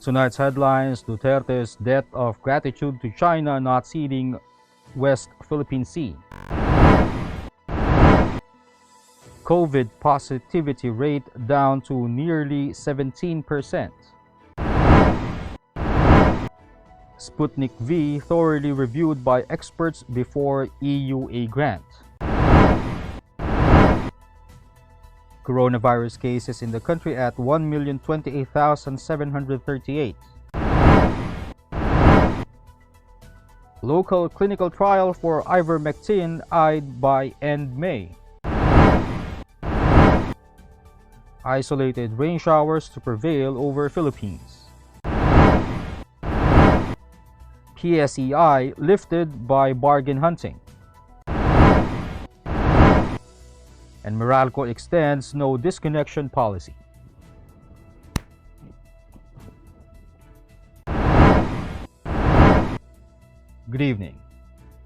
Tonight's headlines: Duterte's debt of gratitude to China not ceding West Philippine Sea. COVID positivity rate down to nearly 17%. Sputnik V thoroughly reviewed by experts before EUA grant. Coronavirus cases in the country at 1,028,738. Local clinical trial for ivermectin eyed by end May. Isolated rain showers to prevail over Philippines. PSEi lifted by bargain hunting. And Meralco extends no disconnection policy. Good evening.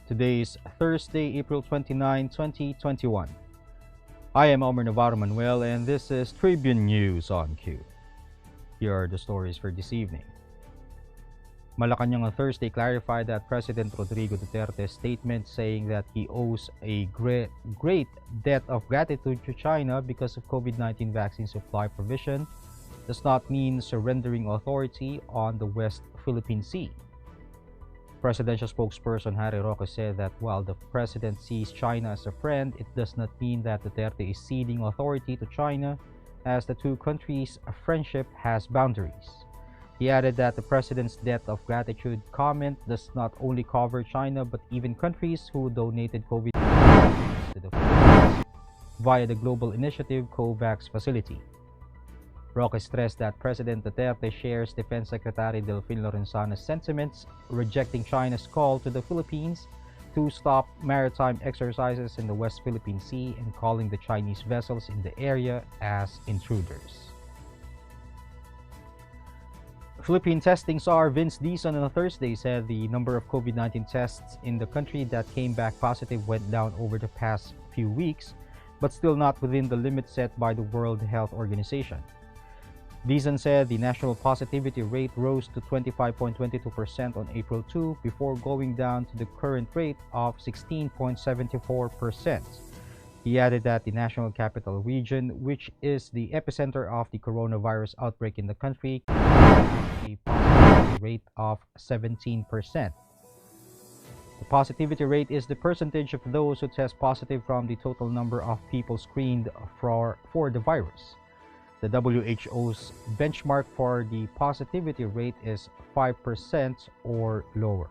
Today is Thursday, April 29, 2021. I am Omer Navarro Manuel and this is Tribune News on Q. Here are the stories for this evening. Malacanang on Thursday clarified that President Rodrigo Duterte's statement saying that he owes a great debt of gratitude to China because of COVID-19 vaccine supply provision does not mean surrendering authority on the West Philippine Sea. Presidential spokesperson Harry Roque said that while the president sees China as a friend, it does not mean that Duterte is ceding authority to China, as the two countries' friendship has boundaries. He added that the president's debt of gratitude comment does not only cover China but even countries who donated COVID vaccines to the Philippines via the global initiative COVAX facility. Roque stressed that President Duterte shares Defense Secretary Delfin Lorenzana's sentiments, rejecting China's call to the Philippines to stop maritime exercises in the West Philippine Sea and calling the Chinese vessels in the area as intruders. Philippine testing czar Vince Dizon on Thursday said the number of COVID-19 tests in the country that came back positive went down over the past few weeks, but still not within the limit set by the World Health Organization. Dizon said the national positivity rate rose to 25.22% on April 2 before going down to the current rate of 16.74%. He added that the National Capital Region, which is the epicenter of the coronavirus outbreak in the country, has a positivity rate of 17%. The positivity rate is the percentage of those who test positive from the total number of people screened for the virus. The WHO's benchmark for the positivity rate is 5% or lower.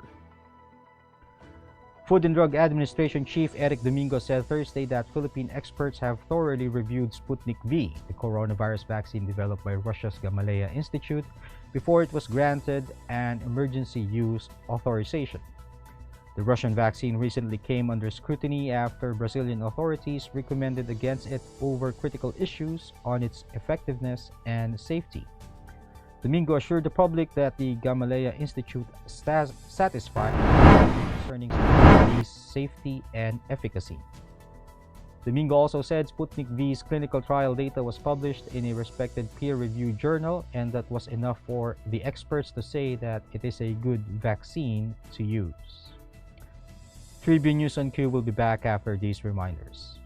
Food and Drug Administration Chief Eric Domingo said Thursday that Philippine experts have thoroughly reviewed Sputnik V, the coronavirus vaccine developed by Russia's Gamaleya Institute, before it was granted an emergency use authorization. The Russian vaccine recently came under scrutiny after Brazilian authorities recommended against it over critical issues on its effectiveness and safety. Domingo assured the public that the Gamaleya Institute stands satisfied concerning Sputnik V's safety and efficacy. Domingo also said Sputnik V's clinical trial data was published in a respected peer-reviewed journal and that was enough for the experts to say that it is a good vaccine to use. Tribune News on Q will be back after these reminders.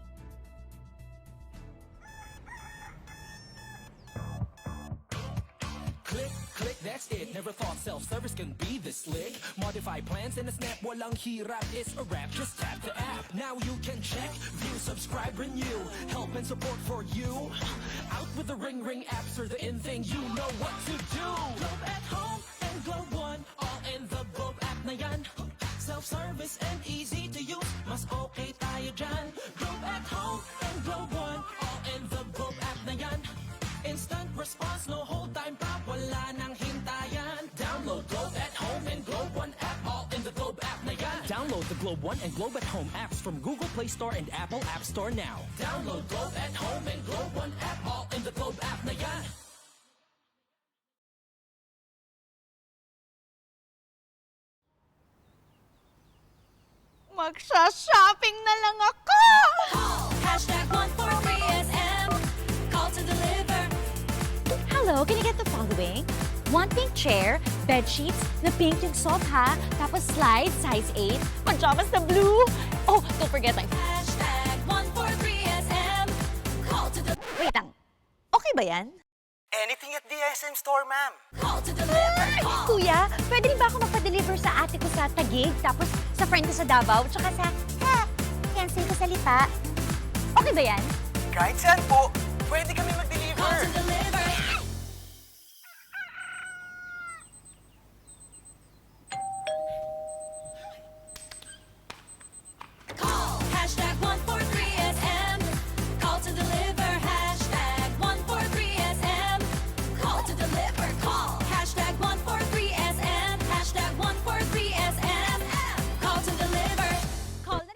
Click, that's it. Never thought self-service can be this slick. Modify plans in a snap, walang hirap, it's a wrap. Just tap the app. Now you can check, view, subscribe, renew. Help and support for you. Out with the ring apps are the in thing. You know what to do. Globe at home and Globe One, all in the Globe app na yan. Self-service and easy to use. Mas okay tayo dyan. Globe at home and Globe One, all in the Globe app na yan. Instant response, no hold time pa, wala nang hintayan. Download Globe at Home and Globe One app, all in the Globe app na yan. Download the Globe One and Globe at Home apps from Google Play Store and Apple App Store now. Download Globe at Home and Globe One app, all in the Globe app na yan. Magsha-shopping na lang ako! Hashtag one for PSM. Call to deliver. Hello, can you get the following? One pink chair, bed sheets, na pink yung sofa, tapos slide, size 8, pajamas na blue. Oh, don't forget my hashtag 143SM. Call to the... Wait lang, okay ba yan? Anything at the SM store, ma'am. Call to deliver. Kuya, pwede rin ba ako magpa-deliver sa ate ko sa Taguig, tapos sa friend ko sa Davao, tsaka sa... cancel ko salita. Okay ba yan? Kahit saan po, pwede kami mag-deliver. Call to deliver. Call, hashtag 143SM. Call to deliver, hashtag 143SM. Call to deliver, call, hashtag 143SM. Hashtag 143SM. Call to deliver. Call na...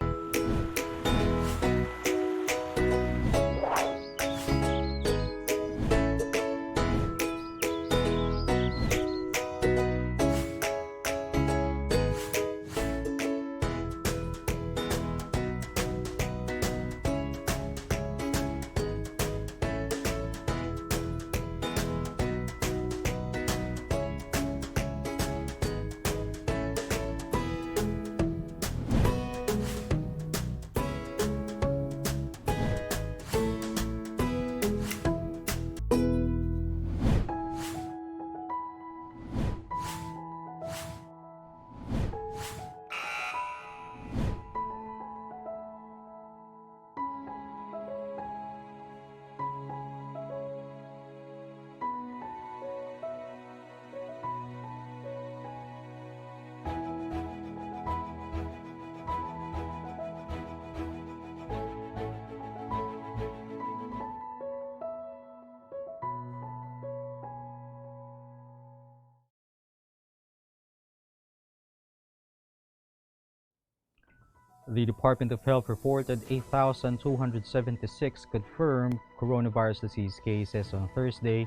The Department of Health reported 8,276 confirmed coronavirus disease cases on Thursday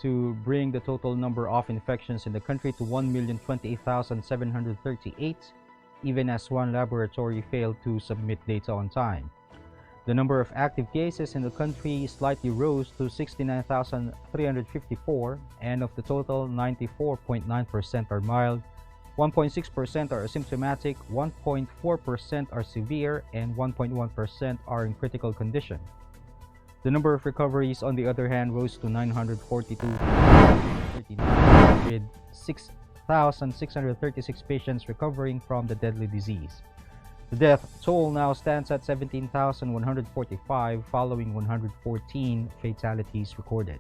to bring the total number of infections in the country to 1,028,738, even as one laboratory failed to submit data on time. The number of active cases in the country slightly rose to 69,354, and of the total, 94.9% are mild, 1.6% are asymptomatic, 1.4% are severe, and 1.1% are in critical condition. The number of recoveries, on the other hand, rose to 942, with 6,636 patients recovering from the deadly disease. The death toll now stands at 17,145, following 114 fatalities recorded.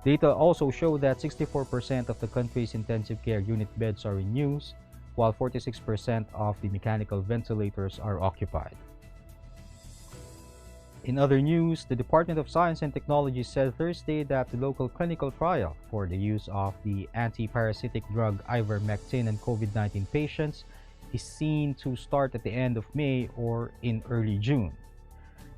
Data also show that 64% of the country's intensive care unit beds are in use, while 46% of the mechanical ventilators are occupied. In other news, the Department of Science and Technology said Thursday that the local clinical trial for the use of the anti-parasitic drug ivermectin in COVID-19 patients is seen to start at the end of May or in early June.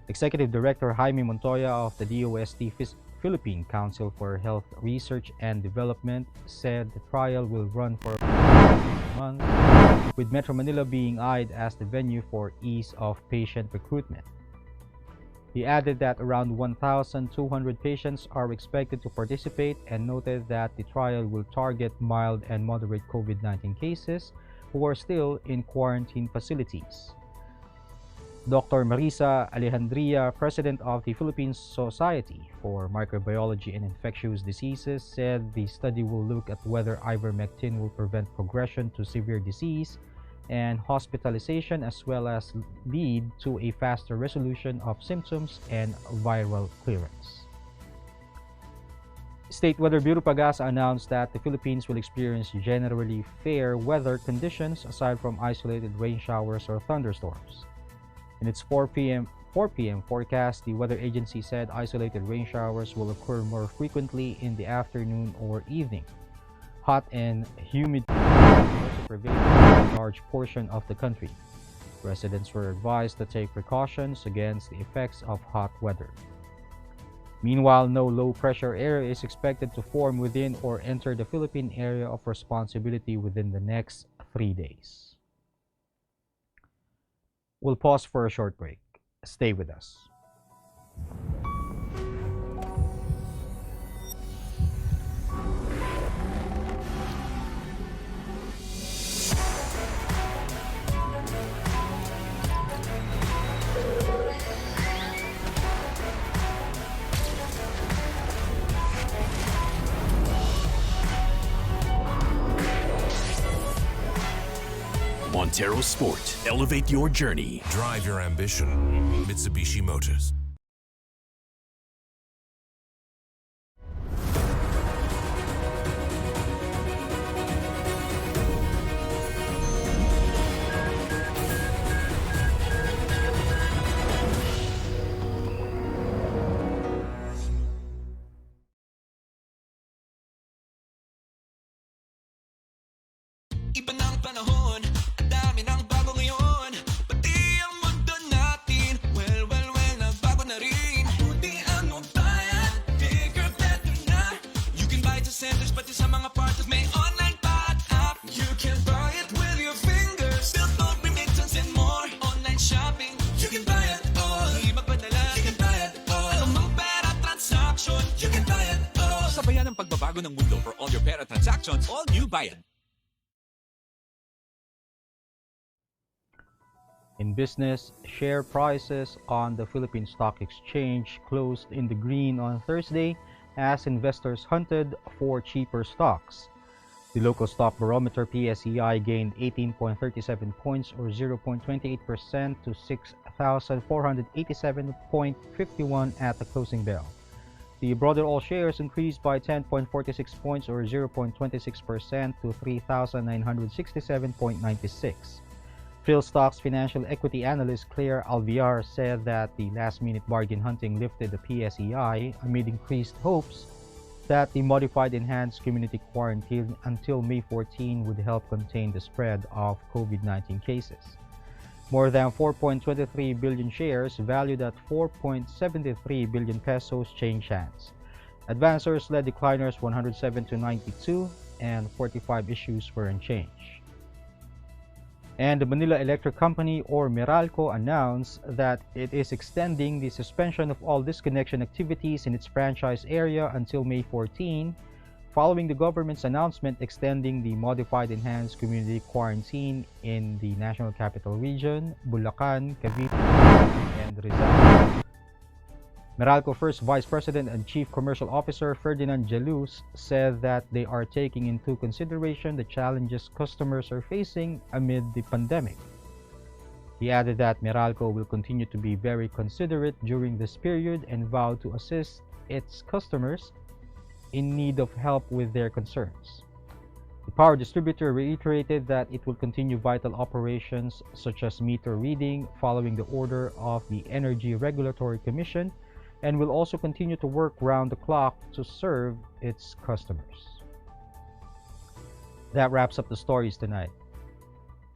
Executive Director Jaime Montoya of the DOST Philippine Council for Health Research and Development said the trial will run for months, with Metro Manila being eyed as the venue for ease of patient recruitment. He added that around 1,200 patients are expected to participate and noted that the trial will target mild and moderate COVID-19 cases who are still in quarantine facilities. Dr. Marisa Alejandria, president of the Philippine Society for Microbiology and Infectious Diseases, said the study will look at whether ivermectin will prevent progression to severe disease and hospitalization, as well as lead to a faster resolution of symptoms and viral clearance. State Weather Bureau Pagasa announced that the Philippines will experience generally fair weather conditions aside from isolated rain showers or thunderstorms. In its 4 p.m. forecast, the weather agency said isolated rain showers will occur more frequently in the afternoon or evening. Hot and humid will also prevail in a large portion of the country. Residents were advised to take precautions against the effects of hot weather. Meanwhile, no low-pressure area is expected to form within or enter the Philippine area of responsibility within the next 3 days. We'll pause for a short break. Stay with us. Montero Sport. Elevate your journey. Drive your ambition. Mitsubishi Motors. Iba ng panahon, ang dami ng bago ngayon. Pati ang mundo natin, well, nagbago na rin. Buti ang magbayan, bigger, better na. You can buy it to centers, pati sa mga partners may online pa at app. You can buy it with your fingers, still don't remittance and more. Online shopping, you can buy it all. Di magpadala, you can buy it all. Anumang pera transaction, you can buy it all. Sabayan ang pagbabago ng mundo for all your pera transactions, all new Bayan. In business, share prices on the Philippine Stock Exchange closed in the green on Thursday as investors hunted for cheaper stocks. The local stock barometer PSEi gained 18.37 points or 0.28% to 6,487.51 at the closing bell. The broader all shares increased by 10.46 points or 0.26% to 3,967.96. PhilStock's financial equity analyst Claire Alviar said that the last-minute bargain hunting lifted the PSEi amid increased hopes that the modified enhanced community quarantine until May 14 would help contain the spread of COVID-19 cases. More than 4.23 billion shares valued at 4.73 billion pesos changed hands. Advancers led decliners 107 to 92 and 45 issues were unchanged. And the Manila Electric Company, or Meralco, announced that it is extending the suspension of all disconnection activities in its franchise area until May 14, following the government's announcement extending the modified enhanced community quarantine in the National Capital Region, Bulacan, Cavite, and Rizal. Meralco First Vice President and Chief Commercial Officer Ferdinand Jaluz said that they are taking into consideration the challenges customers are facing amid the pandemic. He added that Meralco will continue to be very considerate during this period and vow to assist its customers in need of help with their concerns. The power distributor reiterated that it will continue vital operations such as meter reading following the order of the Energy Regulatory Commission, and will also continue to work round the clock to serve its customers. That wraps up the stories tonight.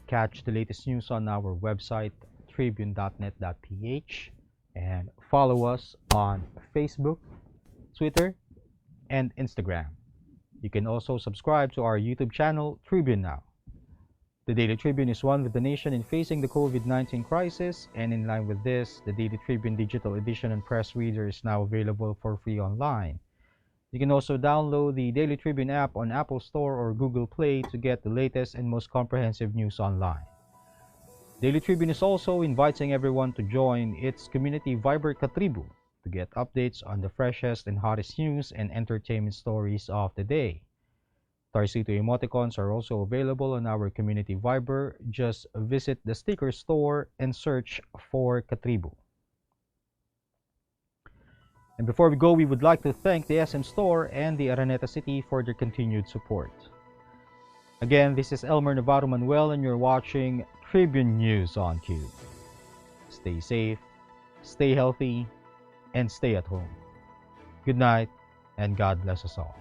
Catch the latest news on our website, tribune.net.ph, and follow us on Facebook, Twitter, and Instagram. You can also subscribe to our YouTube channel, Tribune Now. The Daily Tribune is one with the nation in facing the COVID-19 crisis, and in line with this, the Daily Tribune Digital Edition and Press Reader is now available for free online. You can also download the Daily Tribune app on Apple Store or Google Play to get the latest and most comprehensive news online. Daily Tribune is also inviting everyone to join its community Viber Katribu to get updates on the freshest and hottest news and entertainment stories of the day. Tarsito emoticons are also available on our community Viber. Just visit the sticker store and search for Katribu. And before we go, we would like to thank the SM Store and the Araneta City for their continued support. Again, this is Elmer Navarro Manuel and you're watching Tribune News on Cue. Stay safe, stay healthy, and stay at home. Good night, and God bless us all.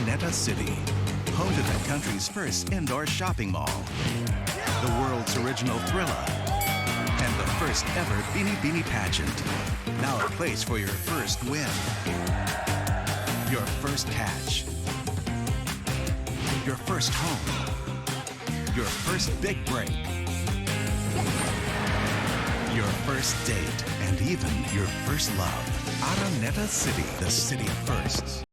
Araneta City, home to the country's first indoor shopping mall, the world's original Thrilla, and the first ever Bini Bini pageant. Now a place for your first win, your first catch, your first home, your first big break, your first date, and even your first love. Araneta City, the city of firsts.